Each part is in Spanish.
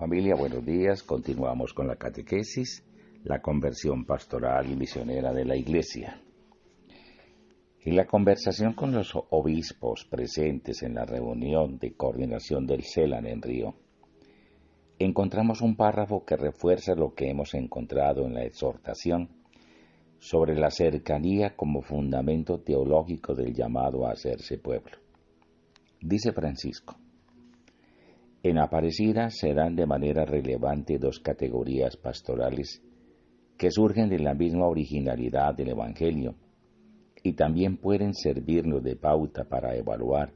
Familia, buenos días. Continuamos con la catequesis, la conversión pastoral y misionera de la Iglesia. En la conversación con los obispos presentes en la reunión de coordinación del CELAN en Río, encontramos un párrafo que refuerza lo que hemos encontrado en la exhortación sobre la cercanía como fundamento teológico del llamado a hacerse pueblo. Dice Francisco: en Aparecida se dan de manera relevante dos categorías pastorales que surgen de la misma originalidad del Evangelio y también pueden servirnos de pauta para evaluar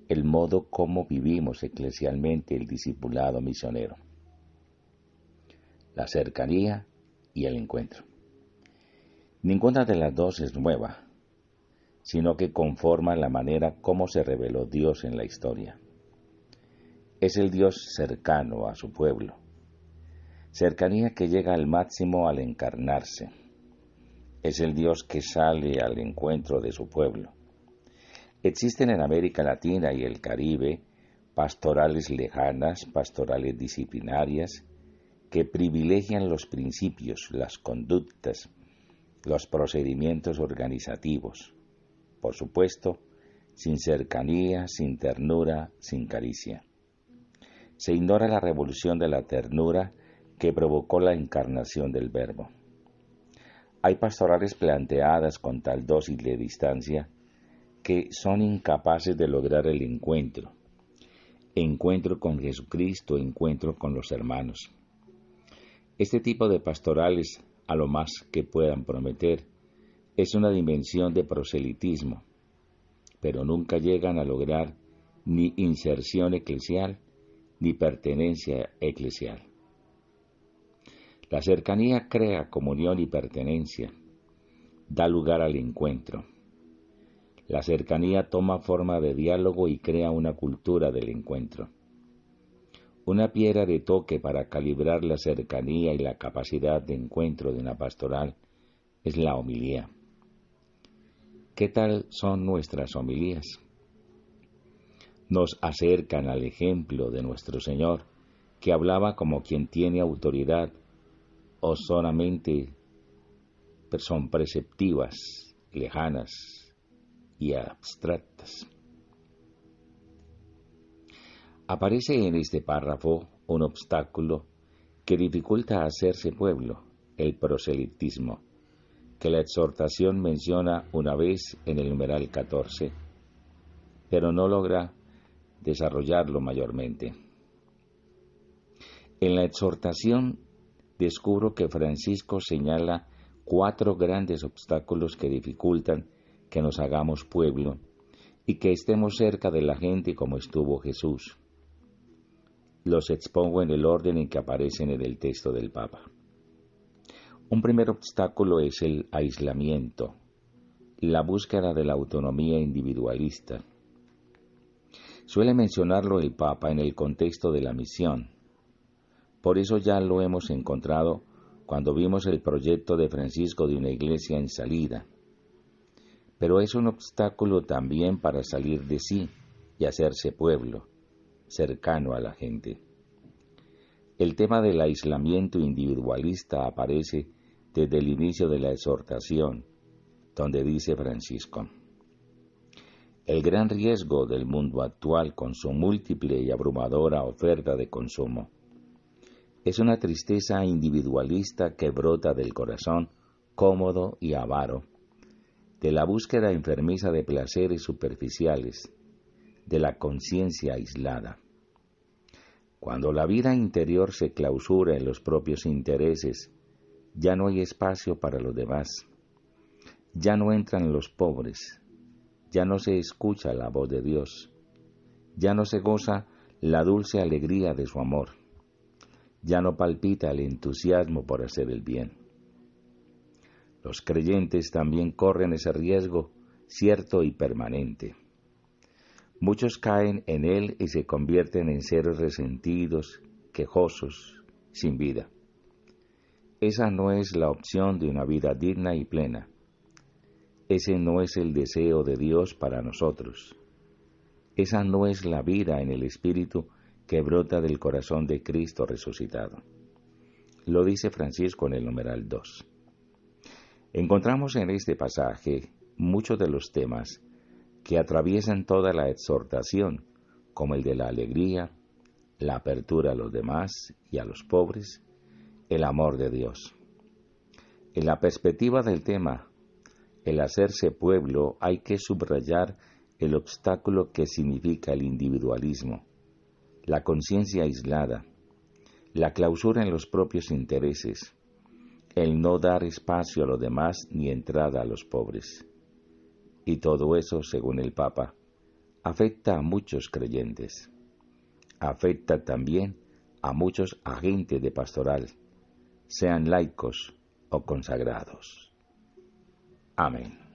el modo como vivimos eclesialmente el discipulado misionero: la cercanía y el encuentro. Ninguna de las dos es nueva, sino que conforma la manera como se reveló Dios en la historia. Es el Dios cercano a su pueblo, cercanía que llega al máximo al encarnarse. Es el Dios que sale al encuentro de su pueblo. Existen en América Latina y el Caribe pastorales lejanas, pastorales disciplinarias, que privilegian los principios, las conductas, los procedimientos organizativos, por supuesto, sin cercanía, sin ternura, sin caricia. Se ignora la revolución de la ternura que provocó la encarnación del Verbo. Hay pastorales planteadas con tal dosis de distancia que son incapaces de lograr el encuentro con Jesucristo, encuentro con los hermanos. Este tipo de pastorales, a lo más que puedan prometer, es una dimensión de proselitismo, pero nunca llegan a lograr ni inserción eclesial ni pertenencia eclesial. La cercanía crea comunión y pertenencia, da lugar al encuentro. La cercanía toma forma de diálogo y crea una cultura del encuentro. Una piedra de toque para calibrar la cercanía y la capacidad de encuentro de una pastoral es la homilía. ¿Qué tal son nuestras homilías? Nos acercan al ejemplo de nuestro Señor, que hablaba como quien tiene autoridad, o solamente son preceptivas, lejanas y abstractas. Aparece en este párrafo un obstáculo que dificulta hacerse pueblo, el proselitismo, que la exhortación menciona una vez en el numeral 14, pero no logra desarrollarlo mayormente. En la exhortación descubro que Francisco señala 4 grandes obstáculos que dificultan que nos hagamos pueblo y que estemos cerca de la gente como estuvo Jesús. Los expongo en el orden en que aparecen en el texto del Papa. Un primer obstáculo es el aislamiento, la búsqueda de la autonomía individualista. Suele mencionarlo el Papa en el contexto de la misión. Por eso ya lo hemos encontrado cuando vimos el proyecto de Francisco de una iglesia en salida. Pero es un obstáculo también para salir de sí y hacerse pueblo, cercano a la gente. El tema del aislamiento individualista aparece desde el inicio de la exhortación, donde dice Francisco: el gran riesgo del mundo actual con su múltiple y abrumadora oferta de consumo es una tristeza individualista que brota del corazón cómodo y avaro, de la búsqueda enfermiza de placeres superficiales, de la conciencia aislada. Cuando la vida interior se clausura en los propios intereses, ya no hay espacio para los demás, ya no entran los pobres, ya no se escucha la voz de Dios, ya no se goza la dulce alegría de su amor, ya no palpita el entusiasmo por hacer el bien. Los creyentes también corren ese riesgo cierto y permanente. Muchos caen en él y se convierten en seres resentidos, quejosos, sin vida. Esa no es la opción de una vida digna y plena. Ese no es el deseo de Dios para nosotros. Esa no es la vida en el Espíritu que brota del corazón de Cristo resucitado. Lo dice Francisco en el numeral 2. Encontramos en este pasaje muchos de los temas que atraviesan toda la exhortación, como el de la alegría, la apertura a los demás y a los pobres, el amor de Dios. En la perspectiva del tema, el hacerse pueblo, hay que subrayar el obstáculo que significa el individualismo, la conciencia aislada, la clausura en los propios intereses, el no dar espacio a los demás ni entrada a los pobres. Y todo eso, según el Papa, afecta a muchos creyentes. Afecta también a muchos agentes de pastoral, sean laicos o consagrados. Amén.